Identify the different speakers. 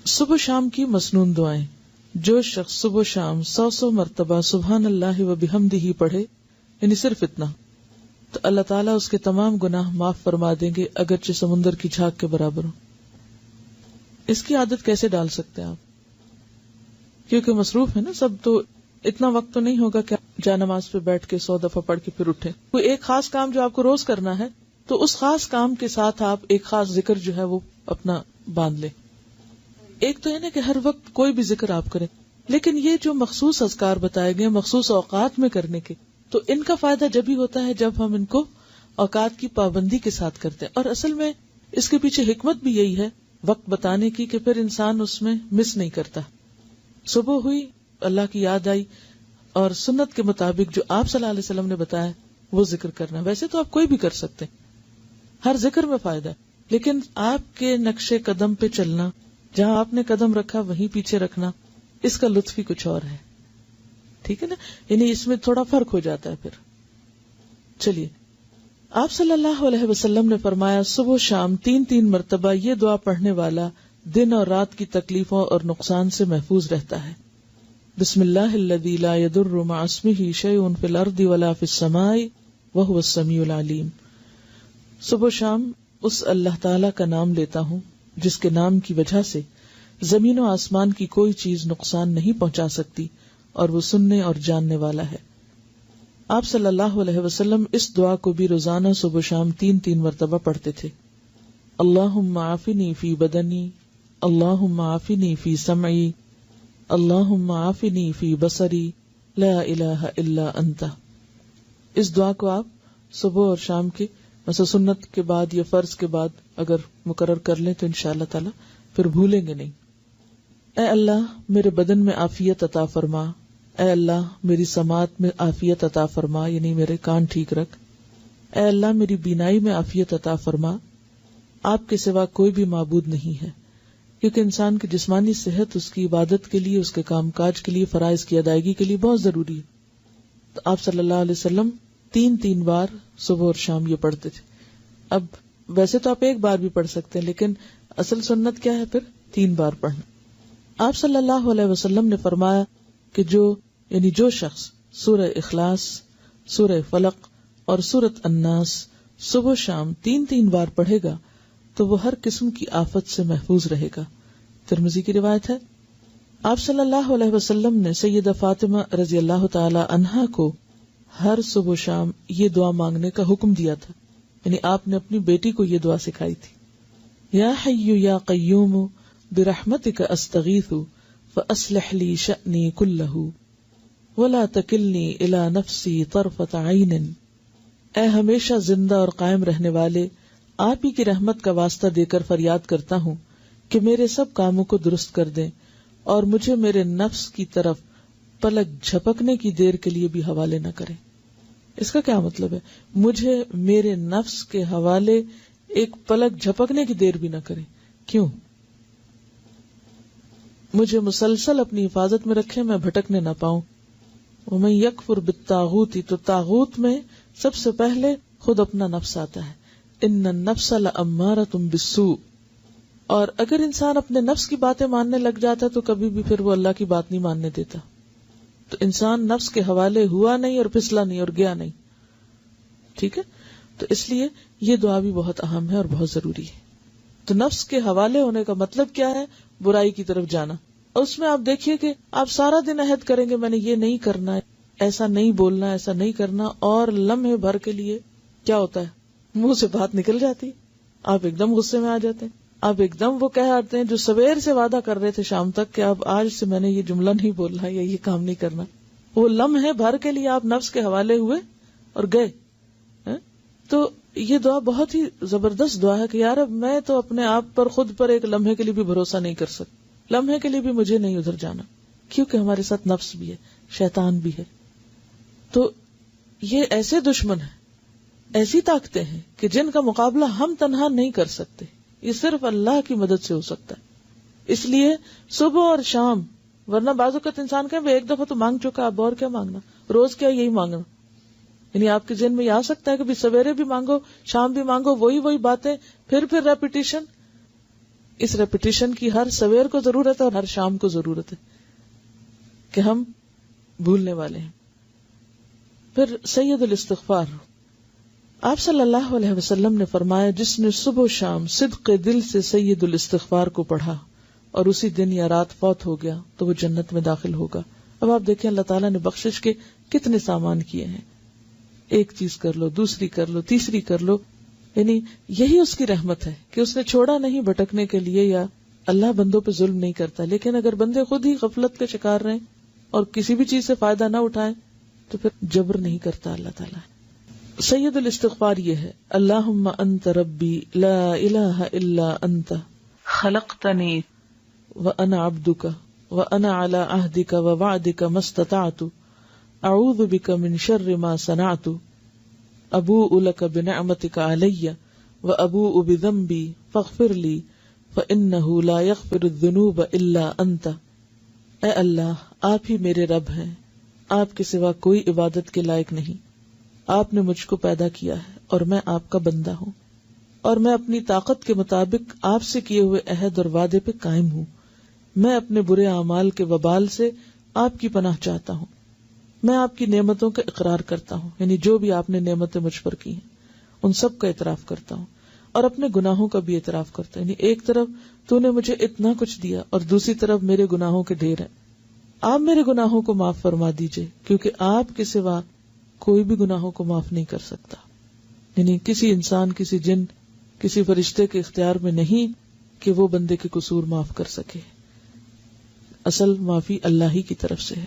Speaker 1: صبح شام کی مسنون دعائیں. جو شخص صبح شام 100 مرتبہ سبحان اللہ و بحمدہ پڑھے، یعنی صرف اتنا، تو اللہ تعالیٰ اس کے تمام گناہ معاف فرما دیں گے، اگرچہ سمندر کی جھاگ کے برابر ہو. اس کی عادت کیسے ڈال سکتے ہیں آپ؟ کیونکہ مصروف ہے نا سب، تو اتنا وقت تو نہیں ہوگا کہ جا نماز پہ بیٹھ کے 100 دفعہ پڑھ کے پھر اٹھے. کوئی ایک خاص کام جو آپ کو روز کرنا ہے، تو اس خاص کام کے ساتھ آپ ایک خاص ذکر جو ہے وہ اپنا باندھ لیں. ایک تو ہے نا کہ ہر وقت کوئی بھی ذکر آپ کریں، لیکن یہ جو مخصوص اذکار بتائے گئے مخصوص اوقات میں کرنے کے، تو ان کا فائدہ جب ہی ہوتا ہے جب ہم ان کو اوقات کی پابندی کے ساتھ کرتے ہیں. اور اصل میں اس کے پیچھے حکمت بھی یہی ہے وقت بتانے کی، کہ پھر انسان اس میں مس نہیں کرتا. صبح ہوئی، اللہ کی یاد آئی، اور سنت کے مطابق جو آپ صلی اللہ علیہ وسلم نے بتایا وہ ذکر کرنا. ویسے تو آپ کوئی بھی کر سکتے ہیں، ہر ذکر میں فائدہ ہے، لیکن آپ کے نقشے قدم پہ چلنا، جہاں آپ نے قدم رکھا وہیں پیچھے رکھنا، اس کا لطف ہی کچھ اور ہے. ٹھیک ہے نا، یعنی اس میں تھوڑا فرق ہو جاتا ہے. پھر چلیے، آپ صلی اللہ علیہ وسلم نے فرمایا صبح و شام 3 مرتبہ یہ دعا پڑھنے والا دن اور رات کی تکلیفوں اور نقصان سے محفوظ رہتا ہے. بسم اللہ الذی لا یضر مع اسمہ شیء فی الارض ولا فی السماء وہو السمیع العلیم. صبح و شام اس اللہ تعالی کا نام لیتا ہوں جس کے نام کی وجہ سے زمین و آسمان کی کوئی چیز نقصان نہیں پہنچا سکتی، اور وہ سننے اور جاننے والا ہے. آپ صلی اللہ علیہ وسلم اس دعا کو بھی روزانہ صبح و شام 3 مرتبہ پڑھتے تھے. اللہم عافنی فی بدنی، اللہم عافنی فی سمعی، اللہم عافنی فی بصری، لا الہ الا انت. اس دعا کو آپ صبح اور شام کے مثلا سنت کے بعد یا فرض کے بعد اگر مقرر کر لیں تو انشاءاللہ تعالی پھر بھولیں گے نہیں. اے اللہ میرے بدن میں عافیت عطا فرما، اے اللہ میری سماعت میں عافیت عطا فرما، یعنی میرے کان ٹھیک رکھ. اے اللہ میری بینائی میں عافیت عطا فرما. آپ کے سوا کوئی بھی معبود نہیں ہے، کیونکہ انسان کی جسمانی صحت اس کی عبادت کے لیے، اس کے کام کاج کے لیے، فرائض کی ادائیگی کے لیے بہت ضروری ہے. تو آپ صلی اللہ علیہ وسلم 3 بار صبح اور شام یہ پڑھتے تھے. اب ویسے تو آپ ایک بار بھی پڑھ سکتے ہیں، لیکن اصل سنت کیا ہے؟ پھر 3 بار پڑھنا. آپ صلی اللہ علیہ وسلم نے فرمایا کہ جو شخص سورہ اخلاص، سورہ فلق اور سورۃ الناس صبح و شام 3 بار پڑھے گا تو وہ ہر قسم کی آفت سے محفوظ رہے گا. ترمذی کی روایت ہے. آپ صلی اللہ علیہ وسلم نے سیدہ فاطمہ رضی اللہ تعالی عنہا کو ہر صبح و شام یہ دعا مانگنے کا حکم دیا تھا، یعنی آپ نے اپنی بیٹی کو یہ دعا سکھائی تھی. یا حی یا قیوم برحمتک استغیث فاصلح لی شأنی کلہ ولا تکلنی الی نفسی طرفۃ عین. اے ہمیشہ زندہ اور قائم رہنے والے، آپ ہی کی رحمت کا واسطہ دے کر فریاد کرتا ہوں کہ میرے سب کاموں کو درست کر دیں اور مجھے میرے نفس کی طرف پلک جھپکنے کی دیر کے لیے بھی حوالے نہ کریں. اس کا کیا مطلب ہے؟ مجھے میرے نفس کے حوالے ایک پلک جھپکنے کی دیر بھی نہ کریں. کیوں؟ مجھے مسلسل اپنی حفاظت میں رکھیں، میں بھٹکنے نہ پاؤں. ومن یکفر بالطاغوت، تو طاغوت میں سب سے پہلے خود اپنا نفس آتا ہے. ان النفس لامارۃ بالسوء. اور اگر انسان اپنے نفس کی باتیں ماننے لگ جاتا تو کبھی بھی پھر وہ اللہ کی بات نہیں ماننے دیتا. تو انسان نفس کے حوالے ہوا نہیں اور پھسلا نہیں اور گیا نہیں. ٹھیک ہے، تو اس لیے یہ دعا بھی بہت اہم ہے اور بہت ضروری ہے. تو نفس کے حوالے ہونے کا مطلب کیا ہے؟ برائی کی طرف جانا. اور اس میں آپ دیکھیے کہ آپ سارا دن عہد کریں گے میں نے یہ نہیں کرنا ہے، ایسا نہیں بولنا، ایسا نہیں کرنا، اور لمحے بھر کے لیے کیا ہوتا ہے؟ منہ سے بات نکل جاتی، آپ ایک دم غصے میں آ جاتے ہیں، آپ ایک دم وہ کہہ آتے ہیں جو سویر سے وعدہ کر رہے تھے شام تک کہ اب آج سے میں نے یہ جملہ نہیں بولنا یا یہ کام نہیں کرنا. وہ لمحے بھر کے لیے آپ نفس کے حوالے ہوئے اور گئے. تو یہ دعا بہت ہی زبردست دعا ہے کہ یار اب میں تو اپنے آپ پر، خود پر ایک لمحے کے لیے بھی بھروسہ نہیں کر سکتا، لمحے کے لیے بھی مجھے نہیں ادھر جانا، کیونکہ ہمارے ساتھ نفس بھی ہے، شیطان بھی ہے. تو یہ ایسے دشمن ہیں، ایسی طاقتیں ہیں کہ جن کا مقابلہ ہم تنہا نہیں کر سکتے، یہ صرف اللہ کی مدد سے ہو سکتا ہے. اس لیے صبح اور شام، ورنہ بعض اوقات انسان کہے ایک دفعہ تو مانگ چکا، اب اور کیا مانگنا، روز کیا یہی مانگنا. یعنی آپ کے ذہن میں یہ آ سکتا ہے کہ سویرے بھی مانگو، شام بھی مانگو، وہی باتیں، پھر ریپیٹیشن. اس ریپیٹیشن کی ہر سویر کو ضرورت ہے اور ہر شام کو ضرورت ہے کہ ہم بھولنے والے ہیں. پھر سید الاستغفار، آپ صلی اللہ علیہ وسلم نے فرمایا جس نے صبح و شام صدق دل سے سید الاستغفار کو پڑھا اور اسی دن یا رات فوت ہو گیا تو وہ جنت میں داخل ہوگا. اب آپ دیکھیں اللہ تعالیٰ نے بخشش کے کتنے سامان کیے ہیں. ایک چیز کر لو، دوسری کر لو، تیسری کر لو، یعنی یہی اس کی رحمت ہے کہ اس نے چھوڑا نہیں بھٹکنے کے لیے، یا اللہ بندوں پہ ظلم نہیں کرتا. لیکن اگر بندے خود ہی غفلت کے شکار رہیں اور کسی بھی چیز سے فائدہ نہ اٹھائیں تو پھر جبر نہیں کرتا اللہ تعالیٰ. سید الاستغفار یہ ہے، اللہم انت ربی لا الہ الا انت خلقتنی وانا عبدک وانا علی عہدک ووعدک ما استطعت اعوذ بک من شر ما صنعت ابوء لک بنعمتک علی وابوء بذنبی فاغفر لی فانہ لا یغفر الذنوب الا انت. اے اللہ، آپ ہی میرے رب ہیں، آپ کے سوا کوئی عبادت کے لائق نہیں. آپ نے مجھ کو پیدا کیا ہے اور میں آپ کا بندہ ہوں، اور میں اپنی طاقت کے مطابق آپ سے کیے ہوئے عہد اور وعدے پہ قائم ہوں. میں اپنے برے اعمال کے وبال سے آپ کی پناہ چاہتا ہوں. میں آپ کی نعمتوں کا اقرار کرتا ہوں، یعنی جو بھی آپ نے نعمتیں مجھ پر کی ہیں ان سب کا اعتراف کرتا ہوں، اور اپنے گناہوں کا بھی اعتراف کرتا ہوں. یعنی ایک طرف تو نے مجھے اتنا کچھ دیا اور دوسری طرف میرے گناہوں کے ڈھیر ہیں. آپ میرے گناہوں کو معاف فرما دیجئے، کیونکہ آپ کے سوا کوئی بھی گناہوں کو معاف نہیں کر سکتا. یعنی کسی انسان، کسی جن، کسی فرشتے کے اختیار میں نہیں کہ وہ بندے کے قصور معاف کر سکے. اصل معافی اللہ ہی کی طرف سے ہے.